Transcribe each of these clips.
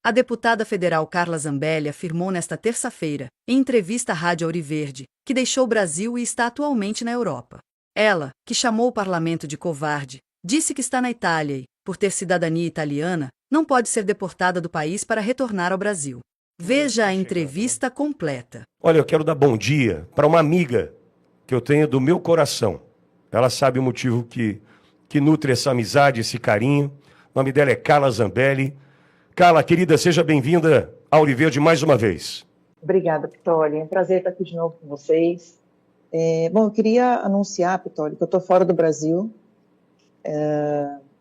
A deputada federal Carla Zambelli afirmou nesta terça-feira, em entrevista à Rádio Auriverde, que deixou o Brasil e está atualmente na Europa. Ela, que chamou o parlamento de covarde, disse que está na Itália e, por ter cidadania italiana, não pode ser deportada do país para retornar ao Brasil. Veja a entrevista completa. Olha, eu quero dar bom dia para uma amiga que eu tenho do meu coração. Ela sabe o motivo que nutre essa amizade, esse carinho. O nome dela é Carla Zambelli. Carla, querida, seja bem-vinda ao Auriverde mais uma vez. Obrigada, Pitoli. É um prazer estar aqui de novo com vocês. Bom, eu queria anunciar, Pitoli, que eu estou fora do Brasil.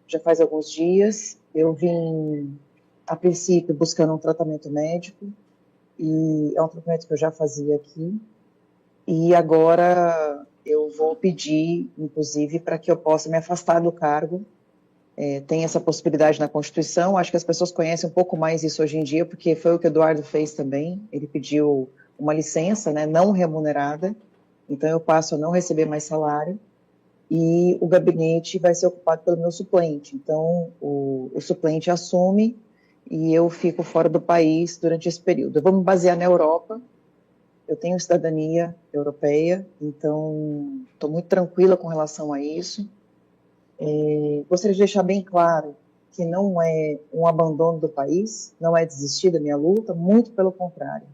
Já faz alguns dias. Eu vim, a princípio, buscando um tratamento médico. E é um tratamento que eu já fazia aqui. E agora eu vou pedir, inclusive, para que eu possa me afastar do cargo. Tem essa possibilidade na Constituição. Acho que as pessoas conhecem um pouco mais isso hoje em dia, porque foi o que o Eduardo fez também. Ele pediu uma licença, né, não remunerada, então eu passo a não receber mais salário, e o gabinete vai ser ocupado pelo meu suplente. Então, o suplente assume e eu fico fora do país durante esse período. Eu vou me basear na Europa. Eu tenho cidadania europeia, então estou muito tranquila com relação a isso. Gostaria de deixar bem claro que não é um abandono do país, não é desistir da minha luta, muito pelo contrário.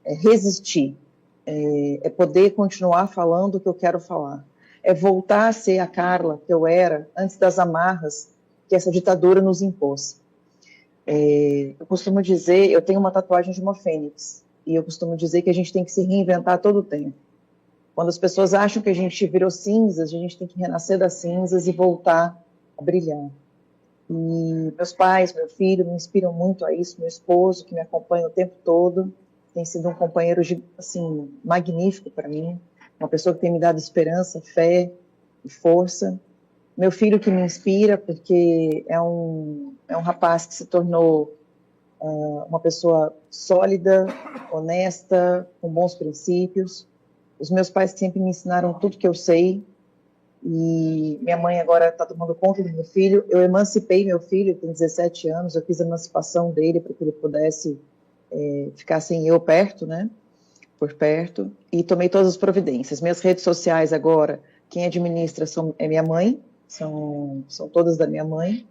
É resistir, é poder continuar falando o que eu quero falar, é voltar a ser a Carla que eu era antes das amarras que essa ditadura nos impôs. Eu costumo dizer, eu tenho uma tatuagem de uma fênix, e eu costumo dizer que a gente tem que se reinventar todo o tempo. Quando as pessoas acham que a gente virou cinzas, a gente tem que renascer das cinzas e voltar a brilhar. E meus pais, meu filho, me inspiram muito a isso. Meu esposo, que me acompanha o tempo todo, tem sido um companheiro assim, magnífico para mim, uma pessoa que tem me dado esperança, fé e força. Meu filho que me inspira, porque é um rapaz que se tornou uma pessoa sólida, honesta, com bons princípios. Os meus pais sempre me ensinaram tudo que eu sei, e minha mãe agora está tomando conta do meu filho. Eu emancipei meu filho, tem 17 anos, eu fiz a emancipação dele para que ele pudesse ficar sem eu perto, né, por perto, e tomei todas as providências. Minhas redes sociais agora, quem administra é minha mãe, são todas da minha mãe,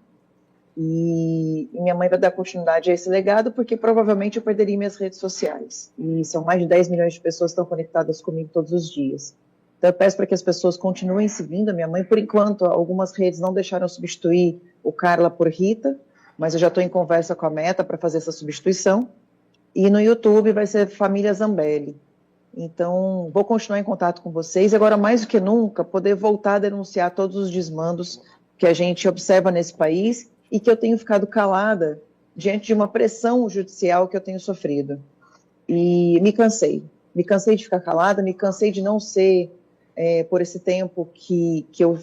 e minha mãe vai dar continuidade a esse legado, porque provavelmente eu perderia minhas redes sociais. E são mais de 10 milhões de pessoas que estão conectadas comigo todos os dias. Então eu peço para que as pessoas continuem seguindo a minha mãe. Por enquanto, algumas redes não deixaram substituir o Carla por Rita, mas eu já estou em conversa com a Meta para fazer essa substituição. E no YouTube vai ser Família Zambelli. Então, vou continuar em contato com vocês. Agora, mais do que nunca, poder voltar a denunciar todos os desmandos que a gente observa nesse país e que eu tenho ficado calada diante de uma pressão judicial que eu tenho sofrido. E me cansei de ficar calada, me cansei de não ser, por esse tempo que eu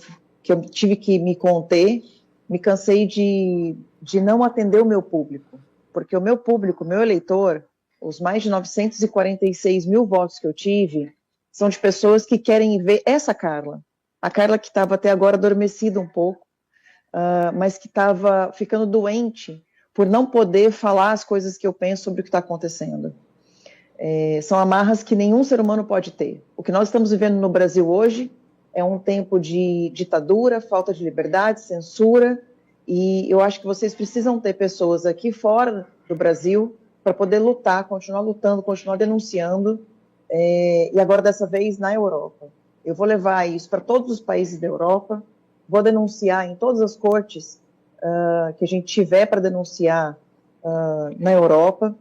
tive que me conter, me cansei de não atender o meu público, porque o meu público, o meu eleitor, os mais de 946 mil votos que eu tive, são de pessoas que querem ver essa Carla, a Carla que estava até agora adormecida um pouco, mas que estava ficando doente por não poder falar as coisas que eu penso sobre o que está acontecendo. São amarras que nenhum ser humano pode ter. O que nós estamos vivendo no Brasil hoje é um tempo de ditadura, falta de liberdade, censura, e eu acho que vocês precisam ter pessoas aqui fora do Brasil para poder lutar, continuar lutando, continuar denunciando, e agora dessa vez na Europa. Eu vou levar isso para todos os países da Europa, vou denunciar em todas as cortes que a gente tiver para denunciar na Europa,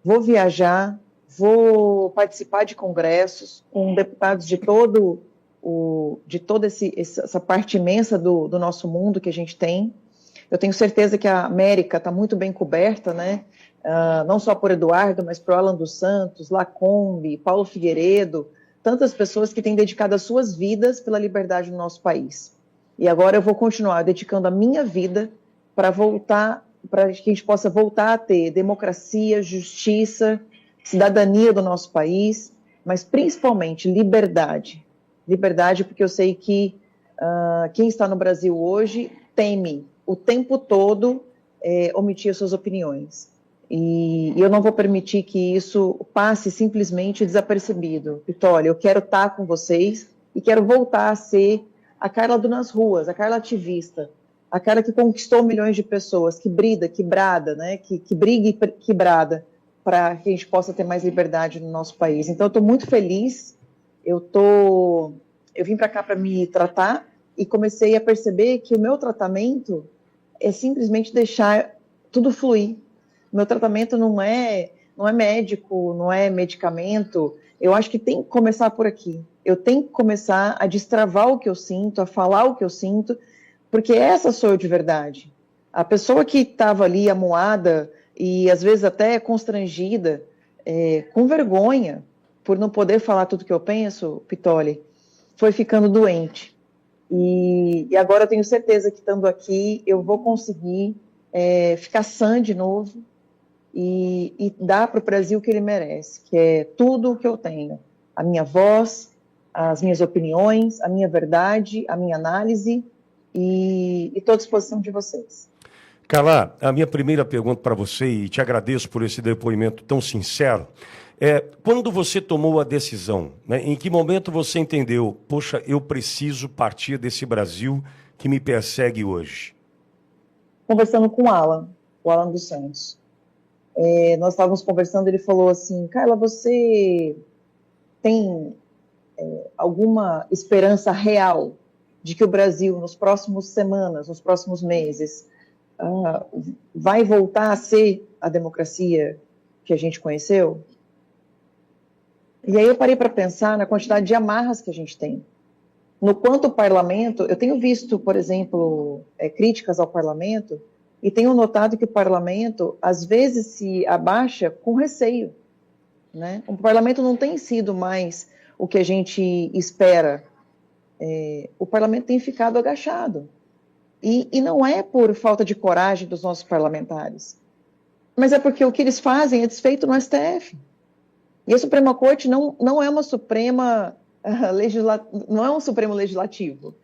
vou viajar, vou participar de congressos com deputados de toda essa parte imensa do nosso mundo que a gente tem. Eu tenho certeza que a América está muito bem coberta, né? Não só por Eduardo, mas por Alan dos Santos, Lacombe, Paulo Figueiredo, tantas pessoas que têm dedicado as suas vidas pela liberdade no nosso país. E agora eu vou continuar dedicando a minha vida para que a gente possa voltar a ter democracia, justiça, cidadania do nosso país, mas principalmente liberdade. Liberdade, porque eu sei que quem está no Brasil hoje teme o tempo todo omitir as suas opiniões. E eu não vou permitir que isso passe simplesmente desapercebido. Pitoli, eu quero estar com vocês e quero voltar a ser a Carla do Nas Ruas, a Carla ativista, a Carla que conquistou milhões de pessoas, que brida, que brada, né? que briga e que brada para que a gente possa ter mais liberdade no nosso país. Então, eu estou muito feliz. Eu vim para cá para me tratar e comecei a perceber que o meu tratamento é simplesmente deixar tudo fluir. Meu tratamento não é médico, não é medicamento. Eu acho que tem que começar por aqui. Eu tenho que começar a destravar o que eu sinto, a falar o que eu sinto, porque essa sou eu de verdade. A pessoa que estava ali amuada e às vezes até constrangida, com vergonha, por não poder falar tudo que eu penso, Pitoli, foi ficando doente. E agora eu tenho certeza que estando aqui eu vou conseguir ficar sã de novo e dar para o Brasil o que ele merece, que é tudo o que eu tenho. A minha voz, as minhas opiniões, a minha verdade, a minha análise e estou à disposição de vocês. Carla, a minha primeira pergunta para você, e te agradeço por esse depoimento tão sincero, quando você tomou a decisão, né, em que momento você entendeu, poxa, eu preciso partir desse Brasil que me persegue hoje? Conversando com o Alan dos Santos. Nós estávamos conversando, ele falou assim, Carla, você tem alguma esperança real de que o Brasil, nos próximos semanas, nos próximos meses, vai voltar a ser a democracia que a gente conheceu? E aí eu parei para pensar na quantidade de amarras que a gente tem. No quanto o parlamento, eu tenho visto, por exemplo, críticas ao parlamento, e tenho notado que o parlamento, às vezes, se abaixa com receio, né? O parlamento não tem sido mais o que a gente espera. O parlamento tem ficado agachado. E não é por falta de coragem dos nossos parlamentares, mas é porque o que eles fazem é desfeito no STF. E a Suprema Corte não é uma Suprema não é um Supremo Legislativo.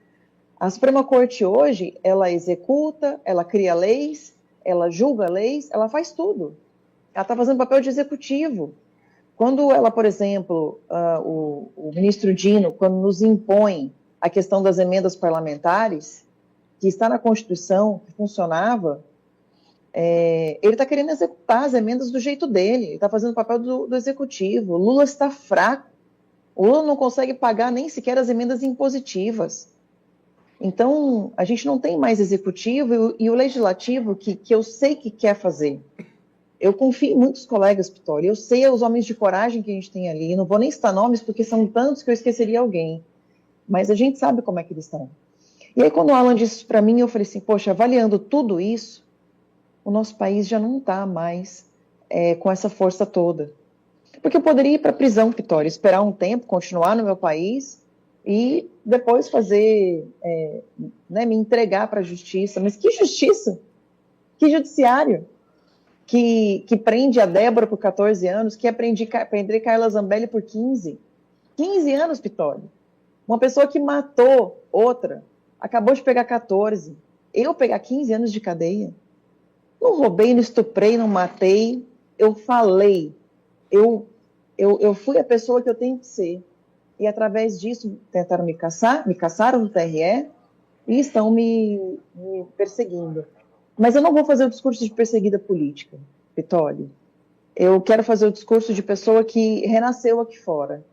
A Suprema Corte hoje, ela executa, ela cria leis, ela julga leis, ela faz tudo. Ela está fazendo papel de executivo. Quando ela, por exemplo, o ministro Dino, quando nos impõe a questão das emendas parlamentares, que está na Constituição, que funcionava, ele está querendo executar as emendas do jeito dele, ele está fazendo o papel do executivo. O Lula está fraco, o Lula não consegue pagar nem sequer as emendas impositivas. Então, a gente não tem mais executivo e o legislativo que eu sei que quer fazer. Eu confio em muitos colegas, Pitoli, eu sei os homens de coragem que a gente tem ali, não vou nem citar nomes porque são tantos que eu esqueceria alguém, mas a gente sabe como é que eles estão. E aí, quando o Alan disse isso para mim, eu falei assim, poxa, avaliando tudo isso, o nosso país já não está mais com essa força toda. Porque eu poderia ir para a prisão, Pitoli, esperar um tempo, continuar no meu país e depois fazer, me entregar para a justiça. Mas que justiça? Que judiciário? Que prende a Débora por 14 anos, que prender Carla Zambelli por 15. 15 anos, Pitoli. Uma pessoa que matou outra, acabou de pegar 14. Eu pegar 15 anos de cadeia? Não roubei, não estuprei, não matei. Eu falei. Eu fui a pessoa que eu tenho que ser. E através disso tentaram me caçaram no TRE e estão me perseguindo. Mas eu não vou fazer o discurso de perseguida política, Pitoli. Eu quero fazer o discurso de pessoa que renasceu aqui fora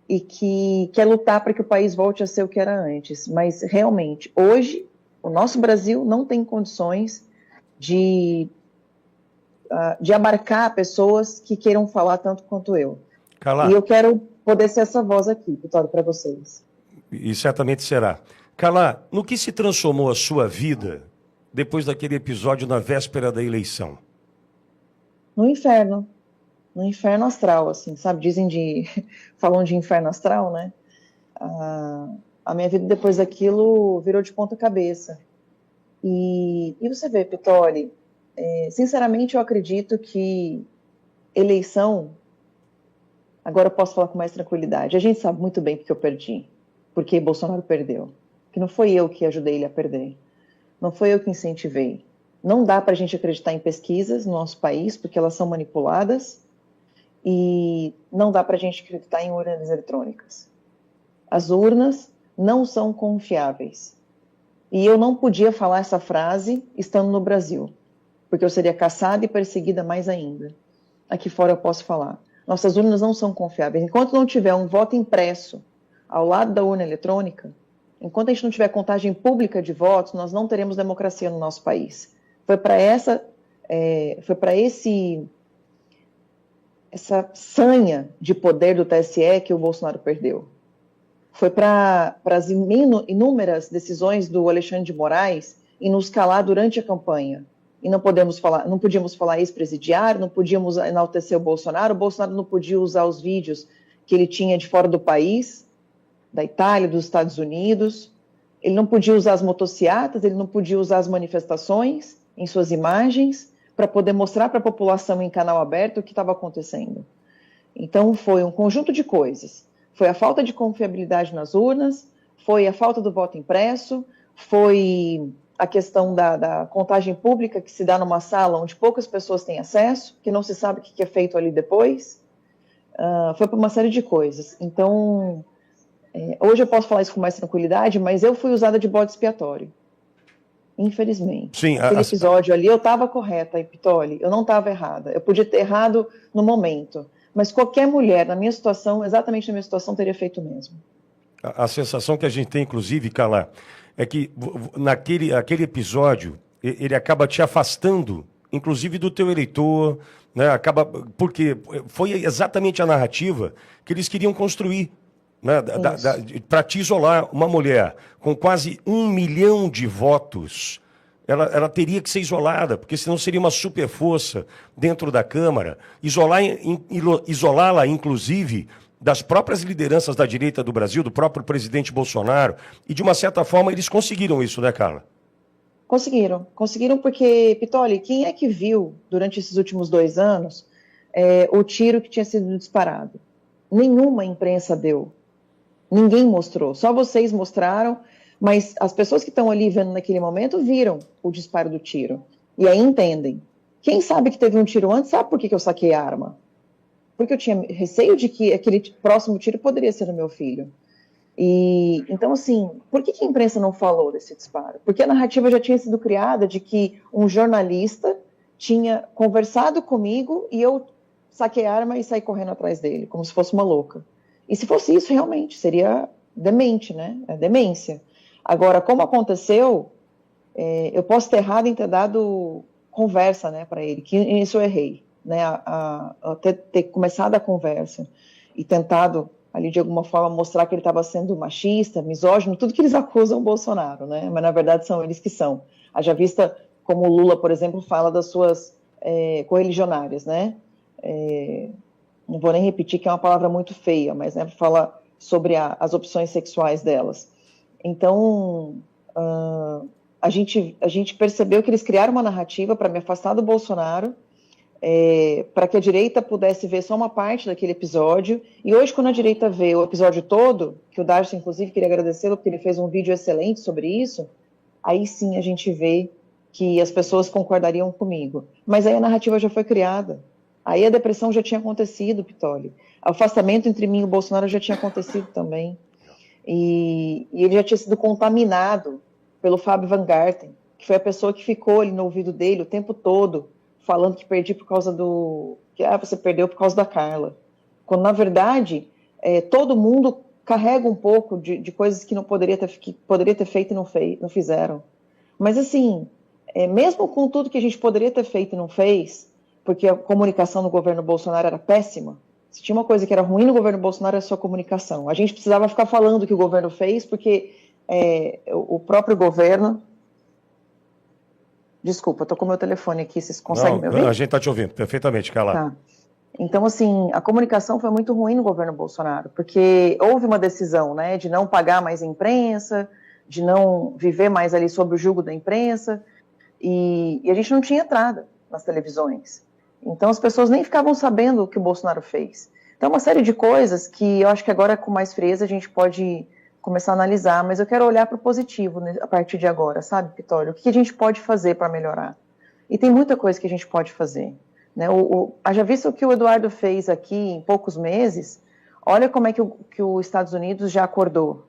e que quer lutar para que o país volte a ser o que era antes. Mas, realmente, hoje, o nosso Brasil não tem condições de abarcar pessoas que queiram falar tanto quanto eu. Carla, e eu quero poder ser essa voz aqui, Pitoli, para vocês. E certamente será. Carla, no que se transformou a sua vida depois daquele episódio na véspera da eleição? No inferno astral, assim, sabe? Falam de inferno astral, né? A minha vida depois daquilo virou de ponta cabeça. E você vê, Pitoli, sinceramente eu acredito que eleição, agora eu posso falar com mais tranquilidade, a gente sabe muito bem porque eu perdi, porque Bolsonaro perdeu, que não foi eu que ajudei ele a perder, não foi eu que incentivei, Não dá para a gente acreditar em pesquisas no nosso país, porque elas são manipuladas, e não dá para a gente acreditar em urnas eletrônicas. As urnas não são confiáveis. E eu não podia falar essa frase estando no Brasil, porque eu seria caçada e perseguida mais ainda. Aqui fora eu posso falar. Nossas urnas não são confiáveis. Enquanto não tiver um voto impresso ao lado da urna eletrônica, enquanto a gente não tiver contagem pública de votos, nós não teremos democracia no nosso país. Foi para essa sanha de poder do TSE que o Bolsonaro perdeu. Foi para as inúmeras decisões do Alexandre de Moraes em nos calar durante a campanha. E não podíamos falar ex-presidiário, não podíamos enaltecer o Bolsonaro não podia usar os vídeos que ele tinha de fora do país, da Itália, dos Estados Unidos, ele não podia usar as motocicletas, ele não podia usar as manifestações em suas imagens, para poder mostrar para a população em canal aberto o que estava acontecendo. Então foi um conjunto de coisas. Foi a falta de confiabilidade nas urnas, foi a falta do voto impresso, foi a questão da contagem pública que se dá numa sala onde poucas pessoas têm acesso, que não se sabe o que é feito ali depois. Foi por uma série de coisas. Então, hoje eu posso falar isso com mais tranquilidade, mas eu fui usada de bode expiatório. Infelizmente. Sim, aquele episódio ali, eu estava correta, Pitoli, eu não estava errada. Eu podia ter errado no momento, mas qualquer mulher na minha situação, exatamente na minha situação, teria feito o mesmo. A sensação que a gente tem, inclusive, Carla, é que aquele episódio, ele acaba te afastando, inclusive do teu eleitor, né? Porque foi exatamente a narrativa que eles queriam construir, né? Para te isolar. Uma mulher com quase 1 milhão de votos, ela teria que ser isolada, porque senão seria uma super força dentro da Câmara. Isolá-la, inclusive, das próprias lideranças da direita do Brasil, do próprio presidente Bolsonaro, e de uma certa forma eles conseguiram isso, né, Carla? Conseguiram porque, Pitoli, quem é que viu durante esses últimos 2 anos o tiro que tinha sido disparado? Nenhuma imprensa deu, ninguém mostrou, só vocês mostraram, mas as pessoas que estão ali vendo naquele momento viram o disparo do tiro, e aí entendem. Quem sabe que teve um tiro antes, sabe por que eu saquei a arma? Porque eu tinha receio de que aquele próximo tiro poderia ser no meu filho. E então, assim, por que a imprensa não falou desse disparo? Porque a narrativa já tinha sido criada de que um jornalista tinha conversado comigo e eu saquei a arma e saí correndo atrás dele, como se fosse uma louca. E se fosse isso, realmente, seria demente, né? É demência. Agora, como aconteceu, eu posso ter errado em ter dado conversa, né, para ele, que isso eu errei. Né, até ter começado a conversa e tentado ali de alguma forma mostrar que ele estava sendo machista, misógino, tudo que eles acusam o Bolsonaro, né, mas na verdade são eles que são. Haja vista como o Lula, por exemplo, fala das suas correligionárias, né, não vou nem repetir que é uma palavra muito feia, mas né, fala sobre as opções sexuais delas. Então, a gente percebeu que eles criaram uma narrativa para me afastar do Bolsonaro, para que a direita pudesse ver só uma parte daquele episódio, e hoje quando a direita vê o episódio todo, que o Darcy inclusive queria agradecê-lo porque ele fez um vídeo excelente sobre isso, aí sim a gente vê que as pessoas concordariam comigo, mas aí a narrativa já foi criada, aí a depressão já tinha acontecido, Pitoli, o afastamento entre mim e o Bolsonaro já tinha acontecido também, e ele já tinha sido contaminado pelo Fábio Van Garten, que foi a pessoa que ficou ali no ouvido dele o tempo todo, falando que perdi por causa você perdeu por causa da Carla. Quando, na verdade, todo mundo carrega um pouco de coisas que poderia ter feito e não fizeram. Mas, assim, mesmo com tudo que a gente poderia ter feito e não fez, porque a comunicação no governo Bolsonaro era péssima, se tinha uma coisa que era ruim no governo Bolsonaro, era a sua comunicação. A gente precisava ficar falando o que o governo fez, porque o próprio governo... Desculpa, estou com o meu telefone aqui, vocês conseguem me ouvir? A gente está te ouvindo perfeitamente, Carla. Tá. Então, assim, a comunicação foi muito ruim no governo Bolsonaro, porque houve uma decisão, né, de não pagar mais a imprensa, de não viver mais ali sob o jugo da imprensa, e a gente não tinha entrada nas televisões. Então, as pessoas nem ficavam sabendo o que o Bolsonaro fez. Então, uma série de coisas que eu acho que agora, com mais frieza, a gente pode começar a analisar, mas eu quero olhar para o positivo, né, a partir de agora, sabe, Pitoli? O que a gente pode fazer para melhorar? E tem muita coisa que a gente pode fazer, né? Haja visto o que o Eduardo fez aqui em poucos meses, olha como é que os Estados Unidos já acordou,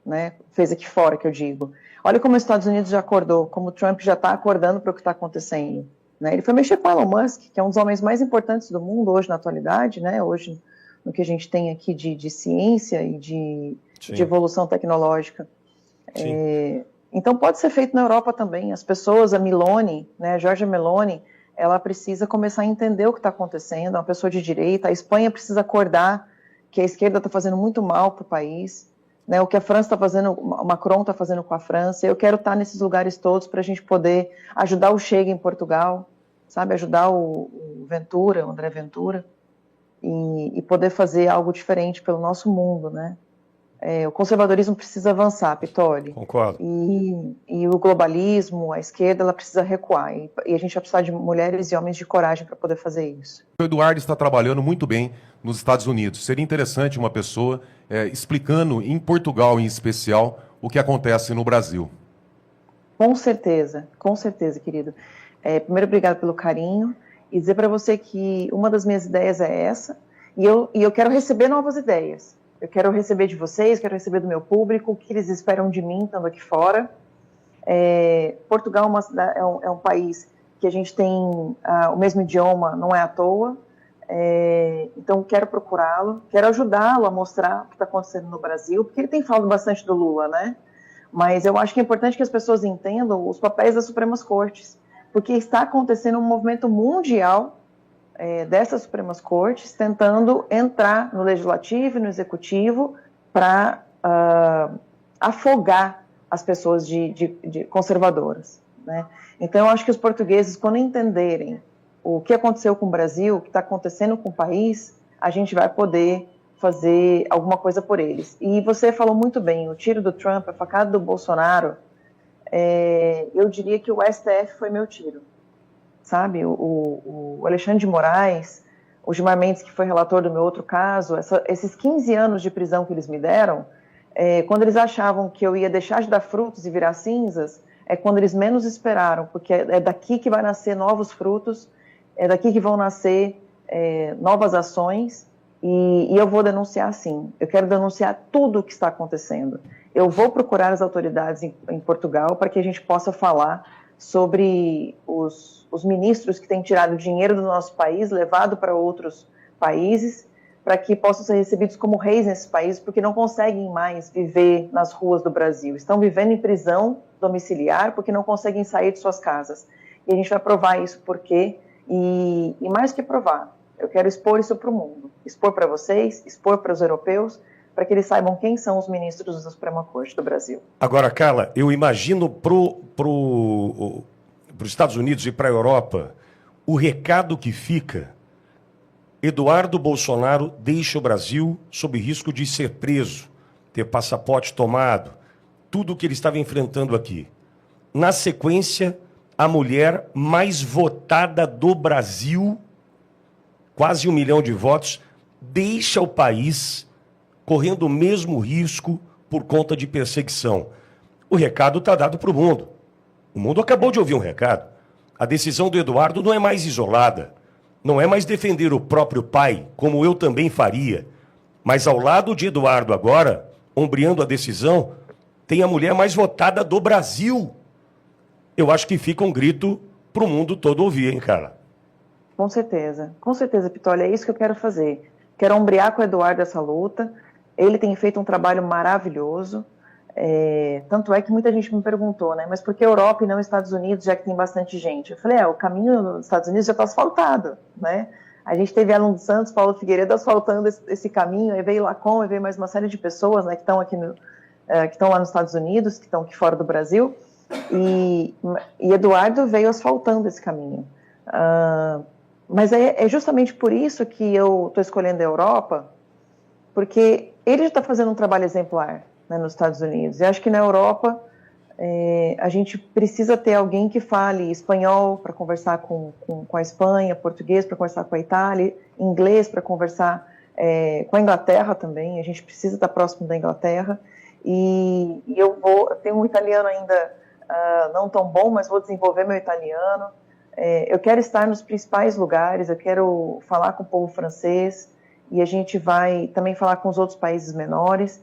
né? Fez aqui fora, que eu digo. Olha como os Estados Unidos já acordou, como o Trump já está acordando para o que está acontecendo, né? Ele foi mexer com o Elon Musk, que é um dos homens mais importantes do mundo hoje na atualidade, né? Hoje, no que a gente tem aqui de ciência e de evolução tecnológica. Então pode ser feito na Europa também. As pessoas, a Meloni, né, a Giorgia Meloni, ela precisa começar a entender o que está acontecendo, é uma pessoa de direita. A Espanha precisa acordar que a esquerda está fazendo muito mal para o país, né, o que a França está fazendo, o Macron está fazendo com a França. Eu quero estar nesses lugares todos para a gente poder ajudar o Chega em Portugal, sabe, ajudar o Ventura, o André Ventura, e poder fazer algo diferente pelo nosso mundo, né? O conservadorismo precisa avançar, Pitoli. Concordo. E o globalismo, a esquerda, ela precisa recuar. E a gente vai precisar de mulheres e homens de coragem para poder fazer isso. O Eduardo está trabalhando muito bem nos Estados Unidos. Seria interessante uma pessoa explicando, em Portugal em especial, o que acontece no Brasil. Com certeza, querido. Primeiro, obrigado pelo carinho. E dizer para você que uma das minhas ideias é essa. E eu quero receber novas ideias. Eu quero receber de vocês, quero receber do meu público, o que eles esperam de mim, estando aqui fora. Portugal é um país que a gente tem o mesmo idioma, não é à toa. Então, quero procurá-lo, quero ajudá-lo a mostrar o que está acontecendo no Brasil, porque ele tem falado bastante do Lula, né? Mas eu acho que é importante que as pessoas entendam os papéis das Supremas Cortes, porque está acontecendo um movimento mundial dessas Supremas Cortes, tentando entrar no Legislativo e no Executivo para afogar as pessoas de conservadoras, né? Então, eu acho que os portugueses, quando entenderem o que aconteceu com o Brasil, o que está acontecendo com o país, a gente vai poder fazer alguma coisa por eles. E você falou muito bem, o tiro do Trump, a facada do Bolsonaro, eu diria que o STF foi meu tiro. Sabe, o Alexandre de Moraes, o Gilmar Mendes, que foi relator do meu outro caso, esses 15 anos de prisão que eles me deram, quando eles achavam que eu ia deixar de dar frutos e virar cinzas, é quando eles menos esperaram, porque é daqui que vai nascer novos frutos, é daqui que vão nascer novas ações, e eu vou denunciar sim. Eu quero denunciar tudo o que está acontecendo. Eu vou procurar as autoridades em Portugal para que a gente possa falar sobre os ministros que têm tirado dinheiro do nosso país, levado para outros países, para que possam ser recebidos como reis nesses países, porque não conseguem mais viver nas ruas do Brasil. Estão vivendo em prisão domiciliar porque não conseguem sair de suas casas. E a gente vai provar isso porque, e mais que provar, eu quero expor isso para o mundo. Expor para vocês, expor para os europeus, para que eles saibam quem são os ministros da Suprema Corte do Brasil. Agora, Carla, eu imagino para os Estados Unidos e para a Europa, o recado que fica: Eduardo Bolsonaro deixa o Brasil sob risco de ser preso, ter passaporte tomado, tudo o que ele estava enfrentando aqui. Na sequência, a mulher mais votada do Brasil, quase 1 milhão de votos, deixa o país correndo o mesmo risco por conta de perseguição. O recado está dado para o mundo. O mundo acabou de ouvir um recado. A decisão do Eduardo não é mais isolada. Não é mais defender o próprio pai, como eu também faria. Mas ao lado de Eduardo agora, ombreando a decisão, tem a mulher mais votada do Brasil. Eu acho que fica um grito para o mundo todo ouvir, hein, cara? Com certeza, Pitoli, é isso que eu quero fazer. Quero ombrear com o Eduardo essa luta. Ele tem feito um trabalho maravilhoso. Tanto é que muita gente me perguntou, né? Mas por que Europa e não Estados Unidos, já que tem bastante gente? Eu falei, o caminho nos Estados Unidos já está asfaltado, né? A gente teve Alan dos Santos, Paulo Figueiredo asfaltando esse caminho, aí veio Lacon, aí veio mais uma série de pessoas, né, que estão aqui que estão lá nos Estados Unidos, que estão aqui fora do Brasil, e Eduardo veio asfaltando esse caminho. Mas é justamente por isso que eu estou escolhendo a Europa, porque ele já está fazendo um trabalho exemplar, né, nos Estados Unidos. E acho que na Europa a gente precisa ter alguém que fale espanhol para conversar com a Espanha, português para conversar com a Itália, inglês para conversar com a Inglaterra também. A gente precisa estar próximo da Inglaterra. E eu tenho um italiano ainda não tão bom, mas vou desenvolver meu italiano. Eu quero estar nos principais lugares, eu quero falar com o povo francês, e a gente vai também falar com os outros países menores,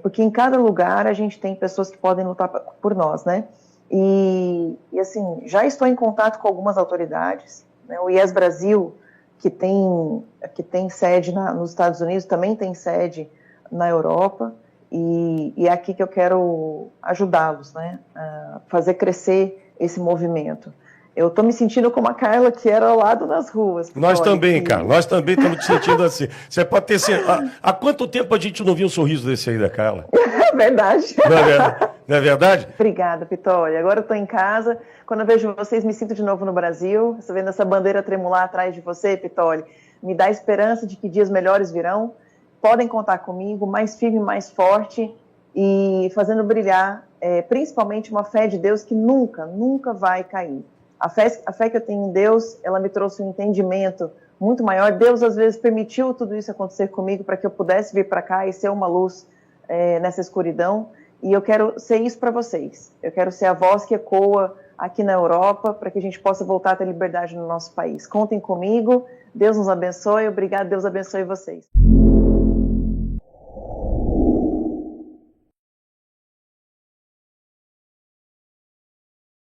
porque em cada lugar a gente tem pessoas que podem lutar por nós, né? E assim, já estou em contato com algumas autoridades, né? O IES Brasil, que tem sede nos Estados Unidos, também tem sede na Europa, e é aqui que eu quero ajudá-los, né? A fazer crescer esse movimento. Eu estou me sentindo como a Carla, que era ao lado nas ruas. Nós também, Carla, nós também estamos te sentindo assim. Você pode ter certeza. Há quanto tempo a gente não viu um sorriso desse aí da Carla? É verdade. Não é verdade? Não é verdade? Obrigada, Pitória. Agora eu estou em casa. Quando eu vejo vocês, me sinto de novo no Brasil. Estou vendo essa bandeira tremular atrás de você, Pitória. Me dá esperança de que dias melhores virão. Podem contar comigo, mais firme, mais forte, e fazendo brilhar, principalmente, uma fé de Deus que nunca, nunca vai cair. A fé que eu tenho em Deus, ela me trouxe um entendimento muito maior. Deus, às vezes, permitiu tudo isso acontecer comigo para que eu pudesse vir para cá e ser uma luz nessa escuridão. E eu quero ser isso para vocês. Eu quero ser a voz que ecoa aqui na Europa para que a gente possa voltar a ter liberdade no nosso país. Contem comigo. Deus nos abençoe. Obrigado. Deus abençoe vocês.